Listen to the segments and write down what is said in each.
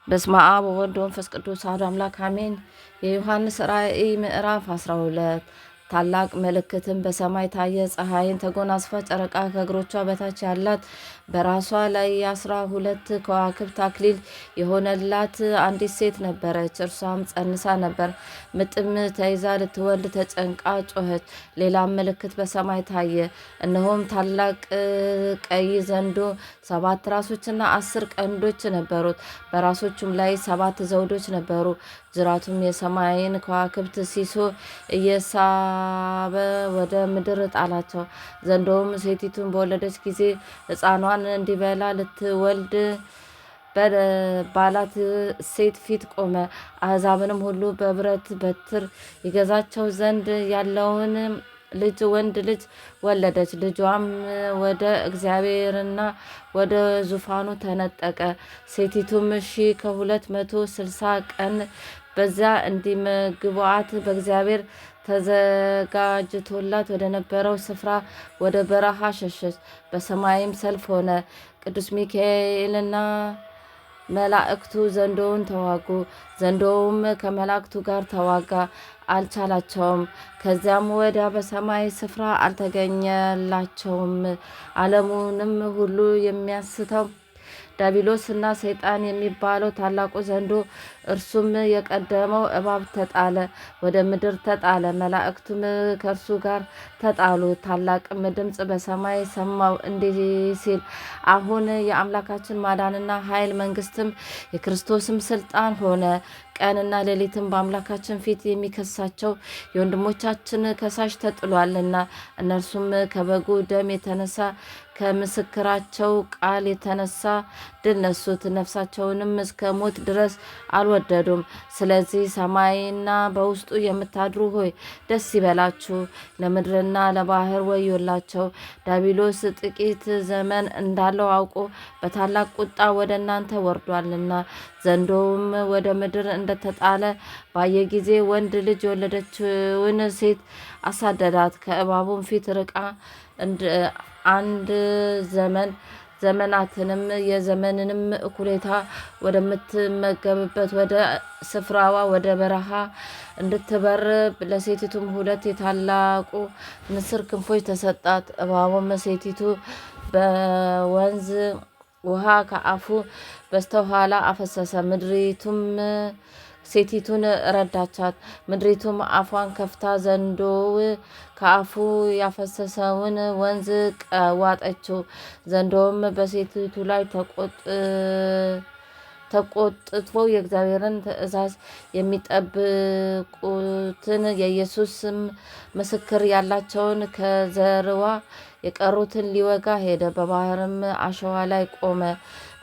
በስመ አብ ወወልድ ወመንፈስ ቅዱስ አሐዱ አምላክ አሜን። የዮሐንስ ራእይ ምዕራፍ 12 ታላቅ ምልክትም በሰማይ ታየ። ፀሐይን ተጎናጽፋ ጨረቃ ከእግሮቿ በታች ያላት በራሷ ላይ 12 ከዋክብት አክሊል የሆነላት አንዲት ሴት ነበረች። እርሷም ጸንሳ ነበር፣ ምጥም ተይዛ ልትወልድ ተጨንቃ ጮኸች። ሌላም ምልክት በሰማይ ታየ። እነሆም ታላቅ ቀይ ዘንዶ 7 ራሶችና 10 ቀንዶች ነበሩት። በራሶቹም ላይ 7 ዘውዶች ነበሩ። ጅራቱም የሰማይን ከዋክብት ሲሶ እየሳበ ወደ ምድር ጣላቸው። ዘንዶውም ሴቲቱን በወለደች ጊዜ ሕፃኗን እንዲበላ ልትወልድ ባላት ሴት ፊት ቆመ። አሕዛብንም ሁሉ በብረት በትር ይገዛቸው ዘንድ ያለውን ልጅ ወንድ ልጅ ወለደች። ልጇም ወደ እግዚአብሔርና ወደ ዙፋኑ ተነጠቀ። ሴቲቱም 1260 ቀን በዚያ እንዲመግቧት በእግዚአብሔር ተዘጋጅቶላት ወደ ነበረው ስፍራ ወደ በረሃ ሸሸች። በሰማይም ሰልፍ ሆነ። ቅዱስ ሚካኤልና መላእክቱ ዘንዶውን ተዋጉ። ዘንዶውም ከመላእክቱ ጋር ተዋጋ፣ አልቻላቸውም። ከዚያም ወዲያ በሰማይ ስፍራ አልተገኘላቸውም። ዓለሙንም ሁሉ የሚያስተው ዲያብሎስና ሰይጣን የሚባለው ታላቁ ዘንዶ እርሱም የቀደመው እባብ ተጣለ፣ ወደ ምድር ተጣለ። መላእክቱም ከእርሱ ጋር ተጣሉ። ታላቅም ድምፅ በሰማይ ሰማው እንዲህ ሲል፣ አሁን የአምላካችን ማዳንና ኃይል መንግስትም የክርስቶስም ስልጣን ሆነ። ቀንና ሌሊትም በአምላካችን ፊት የሚከሳቸው የወንድሞቻችን ከሳሽ ተጥሏልና እነርሱም ከበጉ ደም የተነሳ ከምስክራቸው ቃል የተነሳ ድል ነሱት። ነፍሳቸውንም እስከ ሞት ድረስ አልወደዱም። ስለዚህ ሰማይና በውስጡ የምታድሩ ሆይ ደስ ይበላችሁ፣ ለምድርና ለባህር ወዮላቸው። ዲያብሎስ ጥቂት ዘመን እንዳለው አውቆ በታላቅ ቁጣ ወደ እናንተ ወርዷልና። ዘንዶውም ወደ ምድር እንደተጣለ ባየ ጊዜ ወንድ ልጅ የወለደችውን ሴት አሳደዳት። ከእባቡም ፊት ርቃ አንድ ዘመናትንም የዘመንንም እኩሌታ ወደምትመገብበት ወደ ስፍራዋ ወደ በረሃ እንድትበር ለሴቲቱም 2 የታላቁ ንስር ክንፎች ተሰጣት። እባቡም ሴቲቱ በወንዝ ውሃ ከአፉ በስተኋላ አፈሰሰ። ምድሪቱም ሴቲቱን ረዳቻት። ምድሪቱም አፏን ከፍታ ዘንዶው ከአፉ ያፈሰሰውን ወንዝ ዋጠችው። ዘንዶውም በሴቲቱ ላይ ተቆጥቶ የእግዚአብሔርን ትእዛዝ የሚጠብቁትን የኢየሱስም ምስክር ያላቸውን ከዘርዋ የቀሩትን ሊወጋ ሄደ። በባህርም አሸዋ ላይ ቆመ።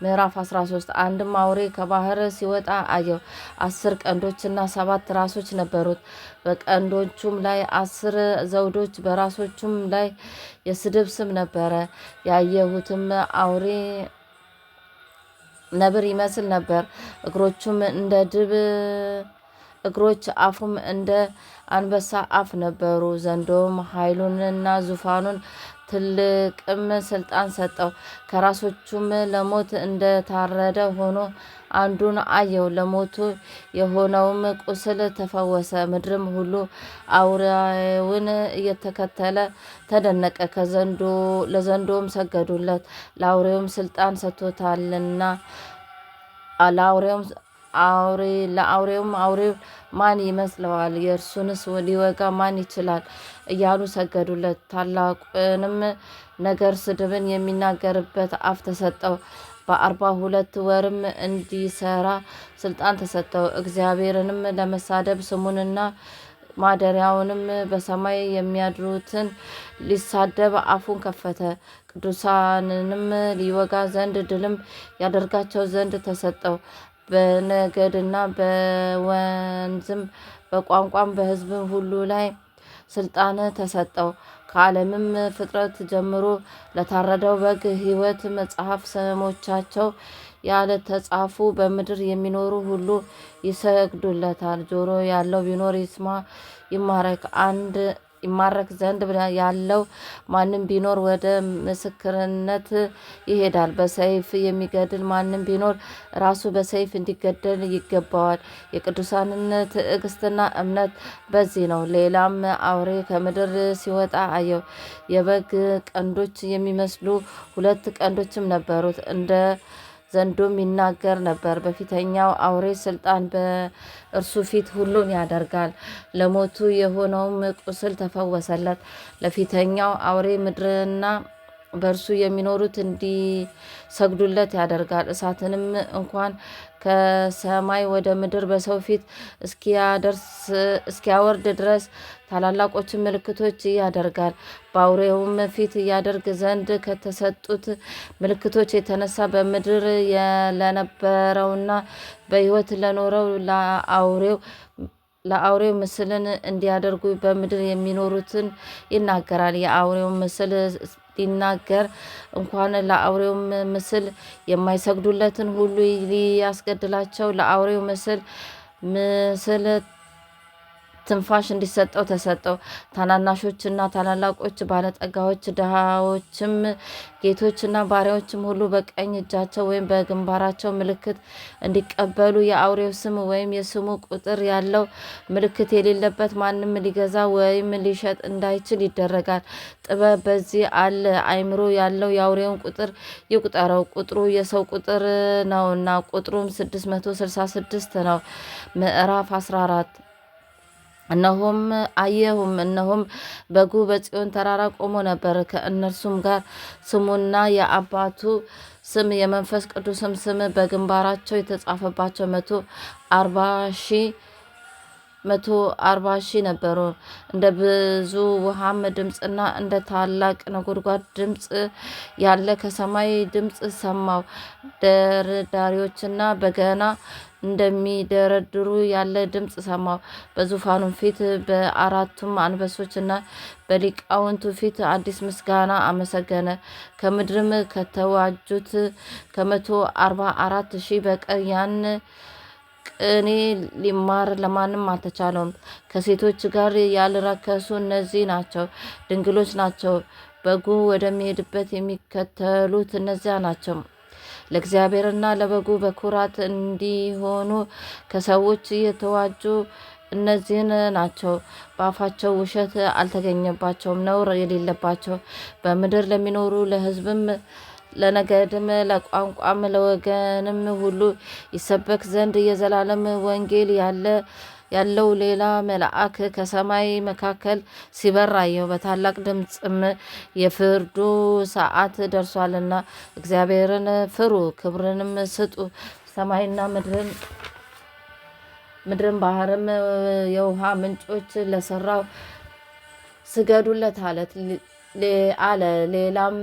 ምዕራፍ 13 አንድም አውሬ ከባህር ሲወጣ አየው። 10 ቀንዶችና 7 ራሶች ነበሩት። በቀንዶቹም ላይ 10 ዘውዶች፣ በራሶቹም ላይ የስድብ ስም ነበረ። ያየሁትም አውሬ ነብር ይመስል ነበር። እግሮቹም እንደ ድብ እግሮች፣ አፉም እንደ አንበሳ አፍ ነበሩ። ዘንዶም ኃይሉንና ዙፋኑን ትልቅም ስልጣን ሰጠው። ከራሶቹም ለሞት እንደታረደ ሆኖ አንዱን አየው። ለሞቱ የሆነውም ቁስል ተፈወሰ። ምድርም ሁሉ አውሬውን እየተከተለ ተደነቀ። ለዘንዶም ሰገዱለት፣ ለአውሬውም ስልጣን ሰጥቶታልና። ለአውሬውም አውሬው ማን ይመስለዋል? የእርሱንስ ሊወጋ ማን ይችላል? እያሉ ሰገዱለት። ታላቁንም ነገር ስድብን የሚናገርበት አፍ ተሰጠው። በ42 ወርም እንዲሰራ ስልጣን ተሰጠው። እግዚአብሔርንም ለመሳደብ ስሙንና ማደሪያውንም በሰማይ የሚያድሩትን ሊሳደብ አፉን ከፈተ። ቅዱሳንንም ሊወጋ ዘንድ ድልም ያደርጋቸው ዘንድ ተሰጠው። በነገድና በወንዝም በቋንቋም በሕዝብም ሁሉ ላይ ስልጣን ተሰጠው። ከዓለምም ፍጥረት ጀምሮ ለታረደው በግ ሕይወት መጽሐፍ ስሞቻቸው ያልተጻፉ በምድር የሚኖሩ ሁሉ ይሰግዱለታል። ጆሮ ያለው ቢኖር ይስማ ይማረክ። ይማረክ ዘንድ ያለው ማንም ቢኖር ወደ ምስክርነት ይሄዳል። በሰይፍ የሚገድል ማንም ቢኖር ራሱ በሰይፍ እንዲገደል ይገባዋል። የቅዱሳንን ትዕግስትና እምነት በዚህ ነው። ሌላም አውሬ ከምድር ሲወጣ አየው። የበግ ቀንዶች የሚመስሉ 2 ቀንዶችም ነበሩት። እንደ ዘንዶም ይናገር ነበር። በፊተኛው አውሬ ስልጣን በእርሱ ፊት ሁሉን ያደርጋል። ለሞቱ የሆነውም ቁስል ተፈወሰለት። ለፊተኛው አውሬ ምድርና በእርሱ የሚኖሩት እንዲሰግዱለት ያደርጋል። እሳትንም እንኳን ከሰማይ ወደ ምድር በሰው ፊት እስኪያወርድ ድረስ ታላላቆችን ምልክቶች ያደርጋል። በአውሬውም ፊት ያደርግ ዘንድ ከተሰጡት ምልክቶች የተነሳ በምድር ለነበረውና በሕይወት ለኖረው ለአውሬው ምስልን እንዲያደርጉ በምድር የሚኖሩትን ይናገራል። የአውሬው ምስል ሊናገር እንኳን ለአውሬው ምስል የማይሰግዱለትን ሁሉ ሊያስገድላቸው ለአውሬው ምስል ትንፋሽ እንዲሰጠው ተሰጠው። ታናናሾችና ታላላቆች፣ ባለጠጋዎች፣ ድሃዎችም፣ ጌቶችና ባሪያዎችም ሁሉ በቀኝ እጃቸው ወይም በግንባራቸው ምልክት እንዲቀበሉ የአውሬው ስም ወይም የስሙ ቁጥር ያለው ምልክት የሌለበት ማንም ሊገዛ ወይም ሊሸጥ እንዳይችል ይደረጋል። ጥበብ በዚህ አለ። አእምሮ ያለው የአውሬውን ቁጥር ይቁጠረው፣ ቁጥሩ የሰው ቁጥር ነውና። ቁጥሩም 666 ነው። ምዕራፍ 14 እነሆም በጉ በጽዮን ተራራ ቆሞ ነበር። ከእነርሱም ጋር ስሙና የአባቱ ስም የመንፈስ ቅዱስም ስም በግንባራቸው የተጻፈባቸው 140,000 ነበሩ። እንደ ብዙ ውሃም ድምፅና እንደ ታላቅ ነጎድጓድ ድምፅ ያለ ከሰማይ ድምፅ ሰማሁ። ደርዳሪዎችና በገና እንደሚደረድሩ ያለ ድምፅ ሰማሁ። በዙፋኑም ፊት በአራቱም አንበሶችና በሊቃውንቱ ፊት አዲስ ምስጋና አመሰገነ። ከምድርም ከተዋጁት 144,000 በቀር ያን ቅኔ ሊማር ለማንም አልተቻለውም። ከሴቶች ጋር ያልረከሱ እነዚህ ናቸው፣ ድንግሎች ናቸው። በጉ ወደሚሄድበት የሚከተሉት እነዚያ ናቸው። ለእግዚአብሔርና ለበጉ በኩራት እንዲሆኑ ከሰዎች የተዋጁ እነዚህን ናቸው። በአፋቸው ውሸት አልተገኘባቸውም፣ ነውር የሌለባቸው። በምድር ለሚኖሩ ለሕዝብም ለነገድም ለቋንቋም ለወገንም ሁሉ ይሰበክ ዘንድ የዘላለም ወንጌል ያለው ሌላ መልአክ ከሰማይ መካከል ሲበር አየሁ። በታላቅ ድምፅም የፍርዱ ሰዓት ደርሷልና እግዚአብሔርን ፍሩ፣ ክብርንም ስጡ። ሰማይና ምድርን ባህርም የውሃ ምንጮች ለሰራው ስገዱለት አለ። ሌላም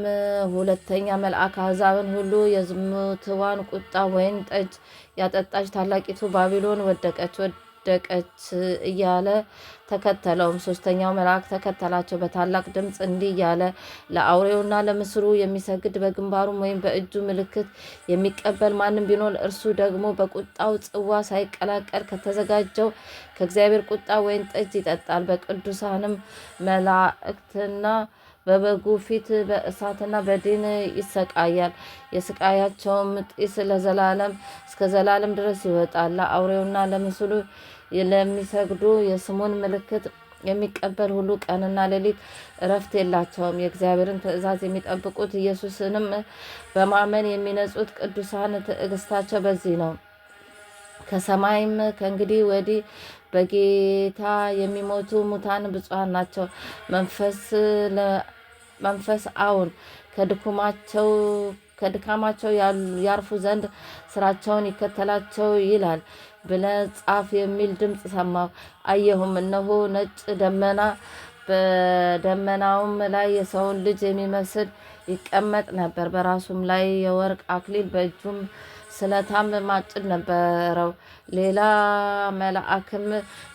ሁለተኛ መልአክ አሕዛብን ሁሉ የዝሙትዋን ቁጣ ወይን ጠጅ ያጠጣች ታላቂቱ ባቢሎን ወደቀች እያለ ተከተለውም። ሶስተኛው መልአክ ተከተላቸው በታላቅ ድምፅ እንዲህ እያለ ለአውሬውና ለምስሉ የሚሰግድ በግንባሩም ወይም በእጁ ምልክት የሚቀበል ማንም ቢኖር እርሱ ደግሞ በቁጣው ጽዋ ሳይቀላቀል ከተዘጋጀው ከእግዚአብሔር ቁጣ ወይን ጠጅ ይጠጣል። በቅዱሳንም መላእክትና በበጉ ፊት በእሳትና በዲን ይሰቃያል። የስቃያቸውም ጢስ ለዘላለም እስከ ዘላለም ድረስ ይወጣል። ለአውሬውና ለምስሉ ለሚሰግዱ የስሙን ምልክት የሚቀበል ሁሉ ቀንና ሌሊት እረፍት የላቸውም። የእግዚአብሔርን ትእዛዝ የሚጠብቁት ኢየሱስንም በማመን የሚነጹት ቅዱሳን ትዕግስታቸው በዚህ ነው። ከሰማይም ከእንግዲህ ወዲህ በጌታ የሚሞቱ ሙታን ብፁዓን ናቸው። መንፈስ አሁን ከድካማቸው ያርፉ ዘንድ ስራቸውን ይከተላቸው ይላል ብለህ ጻፍ የሚል ድምፅ ሰማሁ። አየሁም፣ እነሆ ነጭ ደመና፣ በደመናውም ላይ የሰውን ልጅ የሚመስል ይቀመጥ ነበር። በራሱም ላይ የወርቅ አክሊል፣ በእጁም ስለታም ማጭድ ነበረው። ሌላ መልአክም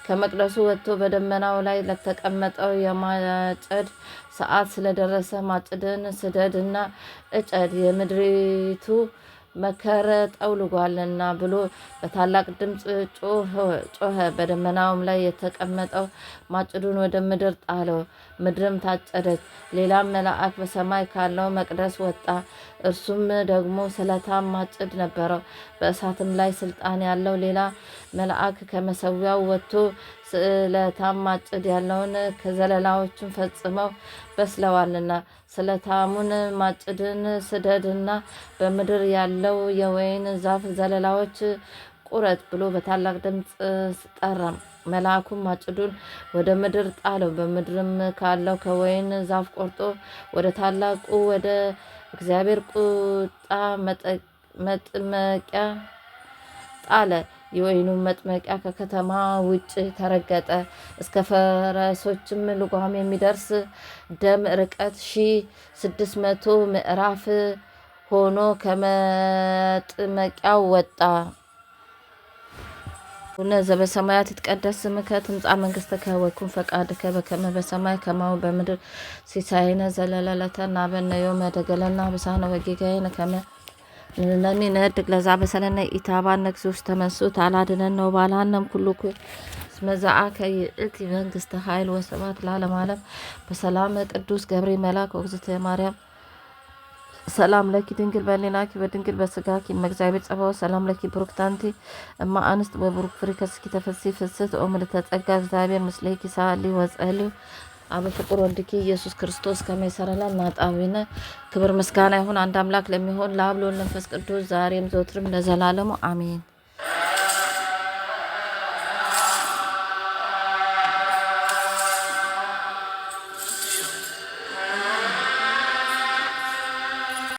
ከመቅደሱ ወጥቶ በደመናው ላይ ለተቀመጠው የማጨድ ሰዓት ስለደረሰ ማጭድን ስደድና እጨድ፣ የምድሪቱ መከረ ጠውልጓልና ብሎ በታላቅ ድምፅ ጮኸ። በደመናውም ላይ የተቀመጠው ማጭዱን ወደ ምድር ጣለው፣ ምድርም ታጨደች። ሌላም መልአክ በሰማይ ካለው መቅደስ ወጣ። እርሱም ደግሞ ስለታም ማጭድ ነበረው። በእሳትም ላይ ስልጣን ያለው ሌላ መልአክ ከመሰዊያው ወጥቶ ስለታም ማጭድ ያለውን ከዘለላዎቹን ፈጽመው በስለዋልና ስለታሙን ማጭድን ስደድና በምድር ያለው የወይን ዛፍ ዘለላዎች ቁረጥ ብሎ በታላቅ ድምፅ ጠራ። መልአኩም ማጭዱን ወደ ምድር ጣለው። በምድርም ካለው ከወይን ዛፍ ቆርጦ ወደ ታላቁ ወደ እግዚአብሔር ቁጣ መጥመቂያ ጣለ። የወይኑ መጥመቂያ ከከተማ ውጭ ተረገጠ። እስከ ፈረሶችም ልጓም የሚደርስ ደም ርቀት 1600 ምዕራፍ ሆኖ ከመጥመቂያው ወጣ። ዘበሰማያት ይትቀደስ ስምከ ትምጻእ መንግሥትከ ወይኩን ፈቃድከ በከመ በሰማይ ከማሁ በምድር ሲሳየነ ዘለለዕለትነ ሀበነ ዮም ወኅድግ ለነ አበሳነ ወጌጋየነ ከመ ንሕነኒ ንኅድግ ለዘአበሰለነ ኢታብአነ እግዚኦ ውስተ መንሱት አላድኅነነ ወባልሐነ እምኩሉ እስመ ዘአከ ይእቲ መንግሥተ ኃይል ወስብሐት ለዓለመ ዓለም። በሰላም ቅዱስ ገብርኤል መልአክ ወእግዝእትየ ማርያም ሰላም ለኪ ድንግል በሕሊናኪ ወድንግል በሥጋኪ እመ እግዚአብሔር ጸባኦት ሰላም ለኪ ብሩክት አንቲ እማ አንስት ወቡሩክ ፍሬ ከርሥኪ ተፈሥሒ ፍስሕት ኦ ምልዕተ ጸጋ እግዚአብሔር ምስሌኪ ሰአሊ ወጸልዩ አብ ፍቁር ወልድኪ ኢየሱስ ክርስቶስ ከመ ይሠረይ ለነ ኃጣውኢነ። ክብር ምስጋና ይሁን አንድ አምላክ ለሚሆን ለአብ ለወልድ ለመንፈስ ቅዱስ ዛሬም ዘወትርም ለዘላለሙ አሜን።